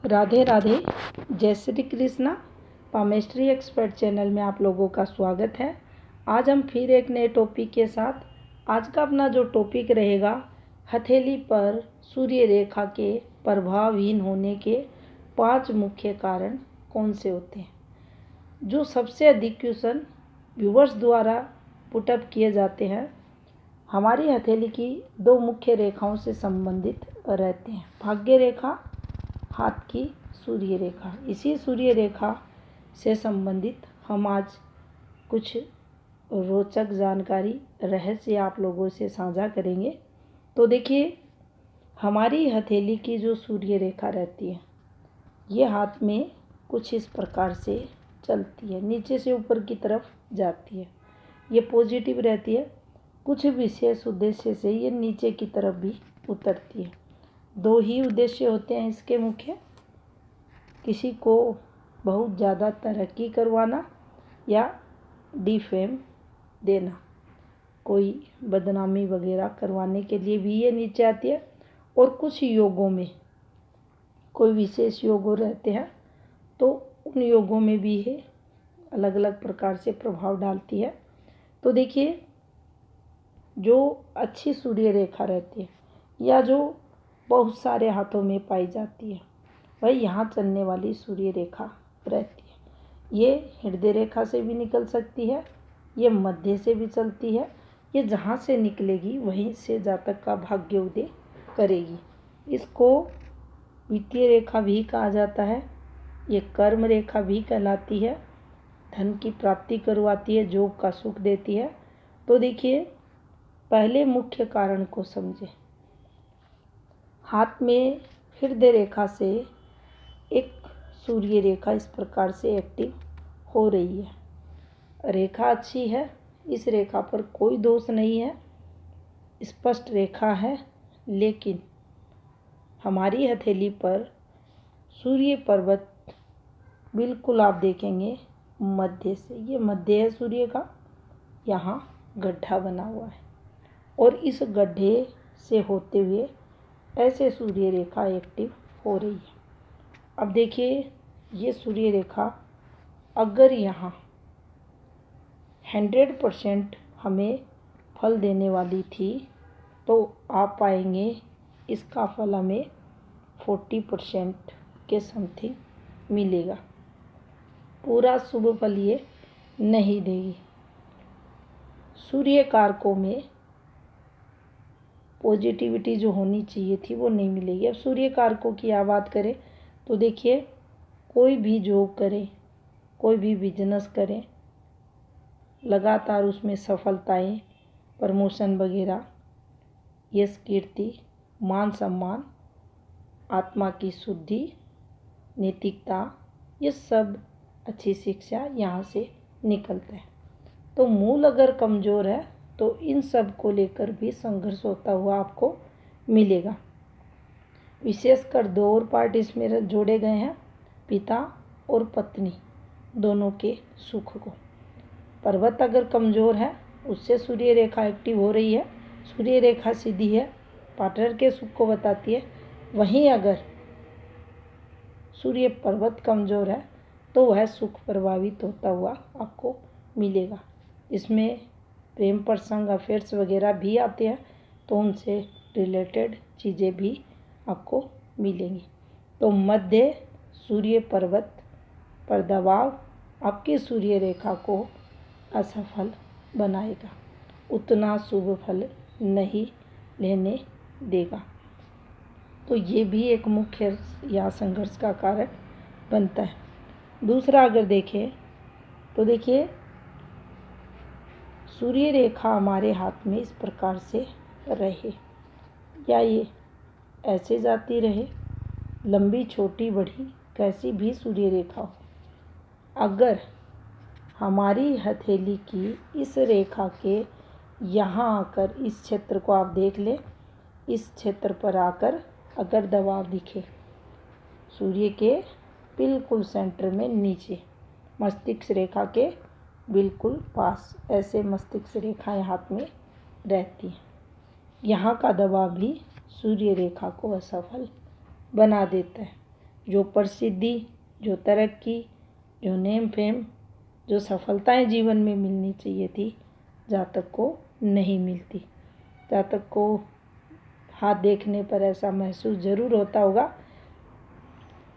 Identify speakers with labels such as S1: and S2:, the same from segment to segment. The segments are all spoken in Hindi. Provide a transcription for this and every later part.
S1: राधे राधे। जय Shri Krishna. Palmistry expert channel में आप लोगों का स्वागत है। आज हम फिर एक नए टॉपिक के साथ, आज का अपना जो टॉपिक रहेगा, हथेली पर सूर्य रेखा के प्रभावहीन होने के 5 मुख्य कारण कौन से होते हैं। जो सबसे अधिक क्वेश्चन व्यूवर्स द्वारा पुटअप किए जाते हैं, हमारी हथेली की 2 मुख्य रेखाओं से संबंधित रहते हैं, भाग्य रेखा, हाथ की सूर्य रेखा। इसी सूर्य रेखा से संबंधित हम आज कुछ रोचक जानकारी, रहस्य आप लोगों से साझा करेंगे। तो देखिए, हमारी हथेली की जो सूर्य रेखा रहती है, ये हाथ में कुछ इस प्रकार से चलती है, नीचे से ऊपर की तरफ जाती है। ये पॉजिटिव रहती है। कुछ विशेष उद्देश्य से ये नीचे की तरफ भी उतरती है। 2 ही उद्देश्य होते हैं इसके मुख्य, किसी को बहुत ज़्यादा तरक्की करवाना या डिफेम देना, कोई बदनामी वगैरह करवाने के लिए भी ये नीचे आती है। और कुछ योगों में, कोई विशेष योग रहते हैं तो उन योगों में भी ये अलग अलग प्रकार से प्रभाव डालती है। तो देखिए, जो अच्छी सूर्य रेखा रहती है या जो बहुत सारे हाथों में पाई जाती है, वह यहाँ चलने वाली सूर्य रेखा रहती है। ये हृदय रेखा से भी निकल सकती है, ये मध्य से भी चलती है। ये जहाँ से निकलेगी वहीं से जातक का भाग्य उदय करेगी। इसको वित्तीय रेखा भी कहा जाता है, ये कर्म रेखा भी कहलाती है, धन की प्राप्ति करवाती है, जोग का सुख देती है। तो देखिए, पहले मुख्य कारण को समझे। हाथ में हृदय रेखा से एक सूर्य रेखा इस प्रकार से एक्टिव हो रही है। रेखा अच्छी है, इस रेखा पर कोई दोष नहीं है, स्पष्ट रेखा है। लेकिन हमारी हथेली पर सूर्य पर्वत बिल्कुल आप देखेंगे मध्य से, ये मध्य है सूर्य का, यहाँ गड्ढा बना हुआ है और इस गड्ढे से होते हुए ऐसे सूर्य रेखा एक्टिव हो रही है। अब देखिए, ये सूर्य रेखा अगर यहाँ 100% हमें फल देने वाली थी, तो आप पाएंगे इसका फल हमें 40% के समथिंग मिलेगा। पूरा शुभ फल ये नहीं देगी। सूर्य कारकों में पॉजिटिविटी जो होनी चाहिए थी वो नहीं मिलेगी। अब सूर्य कारकों की आप बात करें तो देखिए, कोई भी जॉब करें, कोई भी बिजनेस करें, लगातार उसमें सफलताएं, प्रमोशन वगैरह, यश कीर्ति, मान सम्मान, आत्मा की शुद्धि, नैतिकता, ये सब अच्छी शिक्षा यहाँ से निकलते हैं। तो मूल अगर कमज़ोर है तो इन सब को लेकर भी संघर्ष होता हुआ आपको मिलेगा। विशेषकर 2 और पार्ट इसमें जोड़े गए हैं, पिता और पत्नी दोनों के सुख को। पर्वत अगर कमज़ोर है, उससे सूर्य रेखा एक्टिव हो रही है, सूर्य रेखा सीधी है, पार्टनर के सुख को बताती है। वहीं अगर सूर्य पर्वत कमज़ोर है तो वह सुख प्रभावित होता हुआ आपको मिलेगा। इसमें प्रेम प्रसंग, अफेयर्स वगैरह भी आते हैं, तो उनसे रिलेटेड चीज़ें भी आपको मिलेंगी। तो मध्य सूर्य पर्वत पर दबाव आपकी सूर्य रेखा को असफल बनाएगा, उतना शुभ फल नहीं लेने देगा। तो ये भी एक मुख्य या संघर्ष का कारण बनता है। दूसरा अगर देखें तो देखिए, सूर्य रेखा हमारे हाथ में इस प्रकार से रहे या ये ऐसे जाती रहे, लंबी छोटी बड़ी कैसी भी सूर्य रेखा हो, अगर हमारी हथेली की इस रेखा के यहाँ आकर, इस क्षेत्र को आप देख लें, इस क्षेत्र पर आकर अगर दबाव दिखे, सूर्य के बिल्कुल सेंटर में नीचे, मस्तिष्क रेखा के बिल्कुल पास, ऐसे मस्तिष्क रेखाएं हाथ में रहती हैं, यहाँ का दबाव भी सूर्य रेखा को असफल बना देता है। जो प्रसिद्धि, जो तरक्की, जो नेम फेम, जो सफलताएं जीवन में मिलनी चाहिए थी, जहाँ तक को नहीं मिलती। जहाँ तक को हाथ देखने पर ऐसा महसूस ज़रूर होता होगा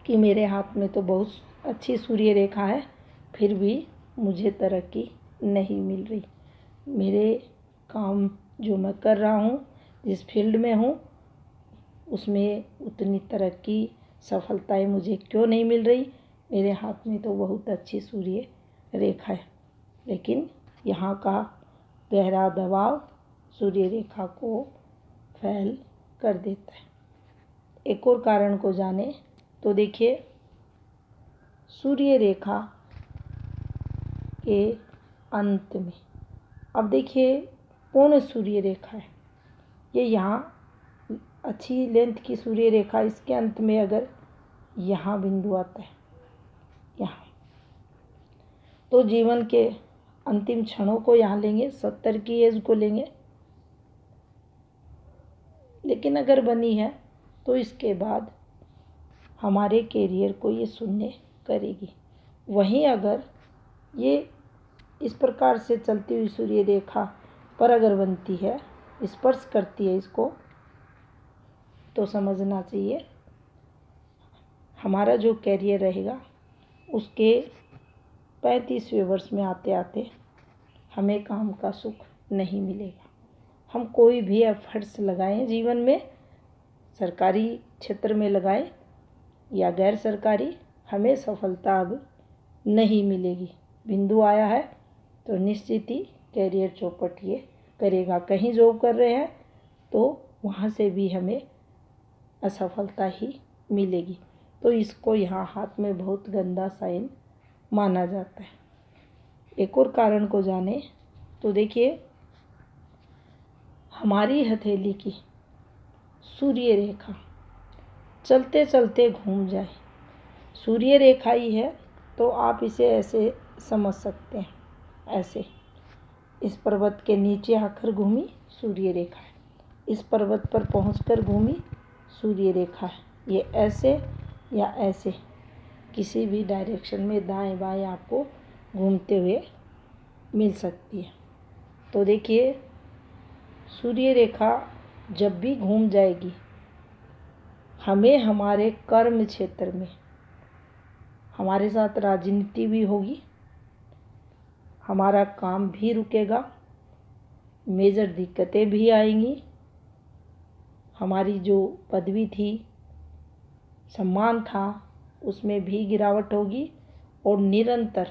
S1: कि मेरे हाथ में तो बहुत अच्छी सूर्य रेखा है, फिर भी मुझे तरक्की नहीं मिल रही। मेरे काम जो मैं कर रहा हूँ, जिस फील्ड में हूँ, उसमें उतनी तरक्की, सफलताएं मुझे क्यों नहीं मिल रही। मेरे हाथ में तो बहुत अच्छी सूर्य रेखा है, लेकिन यहाँ का गहरा दबाव सूर्य रेखा को फैल कर देता है। एक और कारण को जाने तो देखिए, सूर्य रेखा के अंत में, अब देखिए पूर्ण सूर्य रेखा है, ये यहाँ अच्छी लेंथ की सूर्य रेखा, इसके अंत में अगर यहाँ बिंदु आता है, यहाँ, तो जीवन के अंतिम क्षणों को यहाँ लेंगे, 70 की एज को लेंगे। लेकिन अगर बनी है तो इसके बाद हमारे कैरियर को ये शून्य करेगी। वहीं अगर ये इस प्रकार से चलती हुई सूर्य रेखा पर अगर बनती है, स्पर्श करती है इसको, तो समझना चाहिए हमारा जो कैरियर रहेगा उसके 35वें वर्ष में आते आते हमें काम का सुख नहीं मिलेगा। हम कोई भी एफर्ट्स लगाएं जीवन में, सरकारी क्षेत्र में लगाएं या गैर सरकारी, हमें सफलता अब नहीं मिलेगी। बिंदु आया है तो निश्चित ही कैरियर चौपट ये करेगा। कहीं जॉब कर रहे हैं तो वहाँ से भी हमें असफलता ही मिलेगी। तो इसको यहाँ हाथ में बहुत गंदा साइन माना जाता है। एक और कारण को जाने तो देखिए, हमारी हथेली की सूर्य रेखा चलते चलते घूम जाए, सूर्य रेखा ही है तो आप इसे ऐसे समझ सकते हैं, ऐसे इस पर्वत के नीचे आकर घूमी सूर्य रेखा है, इस पर्वत पर पहुंचकर घूमी सूर्य रेखा है। ये ऐसे या ऐसे किसी भी डायरेक्शन में दाएं बाएं आपको घूमते हुए मिल सकती है। तो देखिए, सूर्य रेखा जब भी घूम जाएगी, हमें हमारे कर्म क्षेत्र में, हमारे साथ राजनीति भी होगी, हमारा काम भी रुकेगा, मेजर दिक्कतें भी आएंगी, हमारी जो पदवी थी, सम्मान था, उसमें भी गिरावट होगी। और निरंतर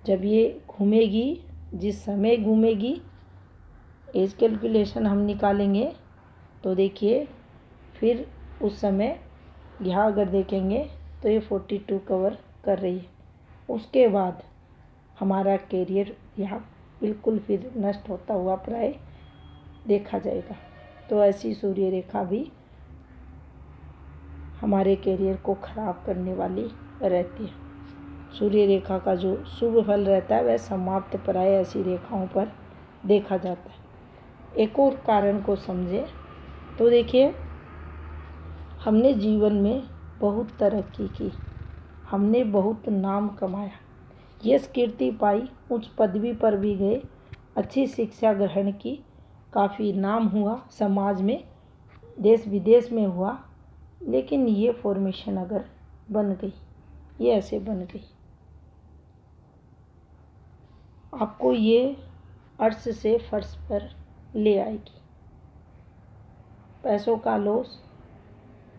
S1: जब ये घूमेगी, जिस समय घूमेगी, एज कैलकुलेशन हम निकालेंगे तो देखिए फिर उस समय यहाँ अगर देखेंगे तो ये 42 कवर कर रही है। उसके बाद हमारा कैरियर यहाँ बिल्कुल फिर नष्ट होता हुआ प्राय देखा जाएगा। तो ऐसी सूर्य रेखा भी हमारे कैरियर को ख़राब करने वाली रहती है। सूर्य रेखा का जो शुभ फल रहता है वह समाप्त प्राय ऐसी रेखाओं पर देखा जाता है। एक और कारण को समझें तो देखिए, हमने जीवन में बहुत तरक्की की, हमने बहुत नाम कमाया, यश कीर्ति पाई, उच्च पदवी पर भी गए, अच्छी शिक्षा ग्रहण की, काफ़ी नाम हुआ समाज में, देश विदेश में हुआ। लेकिन ये फॉर्मेशन अगर बन गई, ये ऐसे बन गई, आपको ये अर्श से फर्श पर ले आएगी। पैसों का लॉस,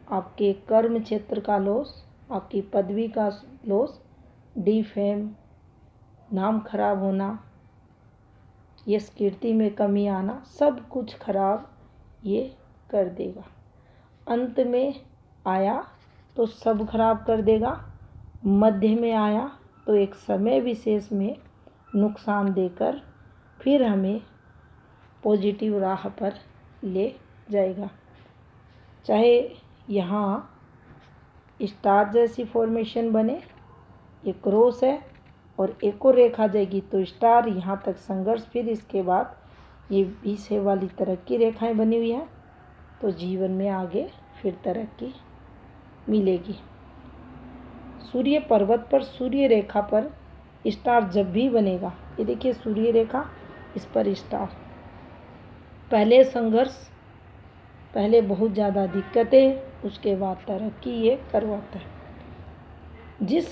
S1: आपके कर्म क्षेत्र का लॉस, आपकी पदवी का लॉस, डिफेम, नाम खराब होना, यश कीर्ति में कमी आना, सब कुछ खराब ये कर देगा। अंत में आया तो सब खराब कर देगा, मध्य में आया तो एक समय विशेष में नुकसान देकर फिर हमें पॉजिटिव राह पर ले जाएगा। चाहे यहाँ स्टार जैसी फॉर्मेशन बने, ये क्रॉस है और एक और रेखा जाएगी तो स्टार, यहाँ तक संघर्ष, फिर इसके बाद ये 20 वाली तरक्की रेखाएं बनी हुई हैं, तो जीवन में आगे फिर तरक्की मिलेगी। सूर्य पर्वत पर सूर्य रेखा पर स्टार जब भी बनेगा, ये देखिए सूर्य रेखा, इस पर स्टार, पहले संघर्ष, पहले बहुत ज़्यादा दिक्कतें, उसके बाद तरक्की ये करवाता है। जिस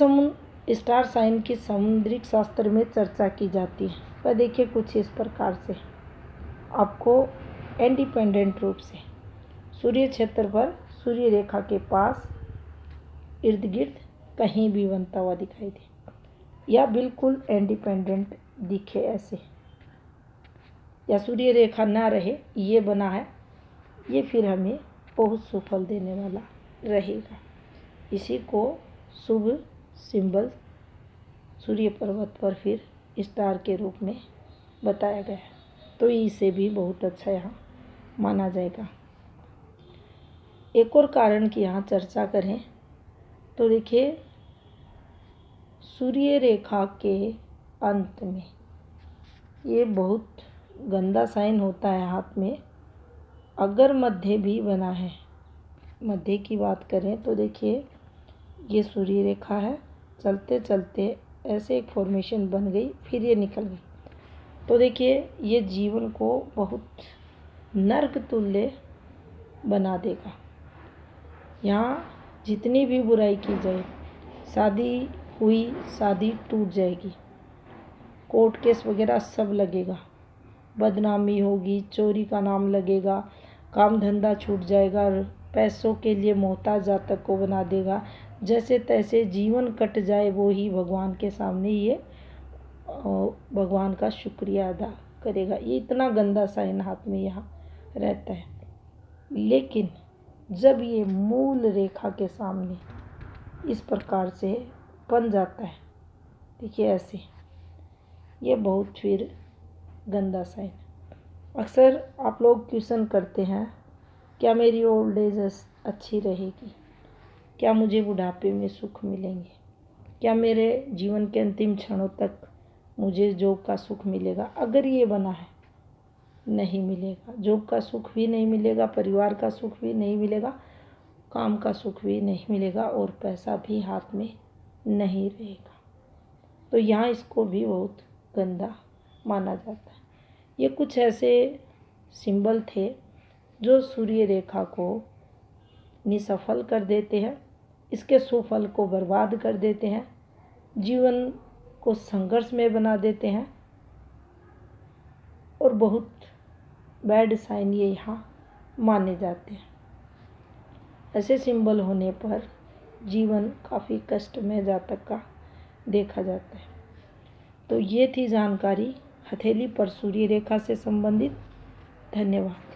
S1: स्टार साइन की समुद्रिक शास्त्र में चर्चा की जाती है वह देखिए कुछ इस प्रकार से आपको इंडिपेंडेंट रूप से सूर्य क्षेत्र पर सूर्य रेखा के पास इर्द गिर्द कहीं भी बनता हुआ दिखाई दे, या बिल्कुल इंडिपेंडेंट दिखे ऐसे, या सूर्य रेखा ना रहे, ये बना है, ये फिर हमें बहुत सुफल देने वाला रहेगा। इसी को शुभ सिंबल सूर्य पर्वत पर फिर स्टार के रूप में बताया गया है, तो इसे भी बहुत अच्छा यहाँ माना जाएगा। एक और कारण की यहाँ चर्चा करें तो देखिए सूर्य रेखा के अंत में ये बहुत गंदा साइन होता है हाथ में, अगर मध्य भी बना है, मध्य की बात करें तो देखिए ये सूर्य रेखा है, चलते चलते ऐसे एक फॉर्मेशन बन गई, फिर ये निकल गई, तो देखिए ये जीवन को बहुत नर्क तुल्य बना देगा। यहाँ जितनी भी बुराई की जाए, शादी हुई, शादी टूट जाएगी, कोर्ट केस वगैरह सब लगेगा, बदनामी होगी, चोरी का नाम लगेगा, काम धंधा छूट जाएगा, पैसों के लिए मोहताज जातक को बना देगा, जैसे तैसे जीवन कट जाए वो ही भगवान के सामने ये भगवान का शुक्रिया अदा करेगा। ये इतना गंदा साइन हाथ में यहाँ रहता है। लेकिन जब ये मूल रेखा के सामने इस प्रकार से बन जाता है, देखिए ऐसे, ये बहुत फिर गंदा साइन। अक्सर आप लोग क्वेश्चन करते हैं, क्या मेरी ओल्ड एज अच्छी रहेगी, क्या मुझे बुढ़ापे में सुख मिलेंगे, क्या मेरे जीवन के अंतिम क्षणों तक मुझे जॉब का सुख मिलेगा। अगर ये बना है, नहीं मिलेगा, जॉब का सुख भी नहीं मिलेगा, परिवार का सुख भी नहीं मिलेगा, काम का सुख भी नहीं मिलेगा, और पैसा भी हाथ में नहीं रहेगा। तो यहाँ इसको भी बहुत गंदा माना जाता है। ये कुछ ऐसे सिंबल थे जो सूर्य रेखा को निसफल कर देते हैं, इसके सुफल को बर्बाद कर देते हैं, जीवन को संघर्ष में बना देते हैं, और बहुत बैड साइन ये यहाँ माने जाते हैं। ऐसे सिंबल होने पर जीवन काफ़ी कष्ट में जातक का देखा जाता है। तो ये थी जानकारी हथेली पर सूर्य रेखा से संबंधित। धन्यवाद।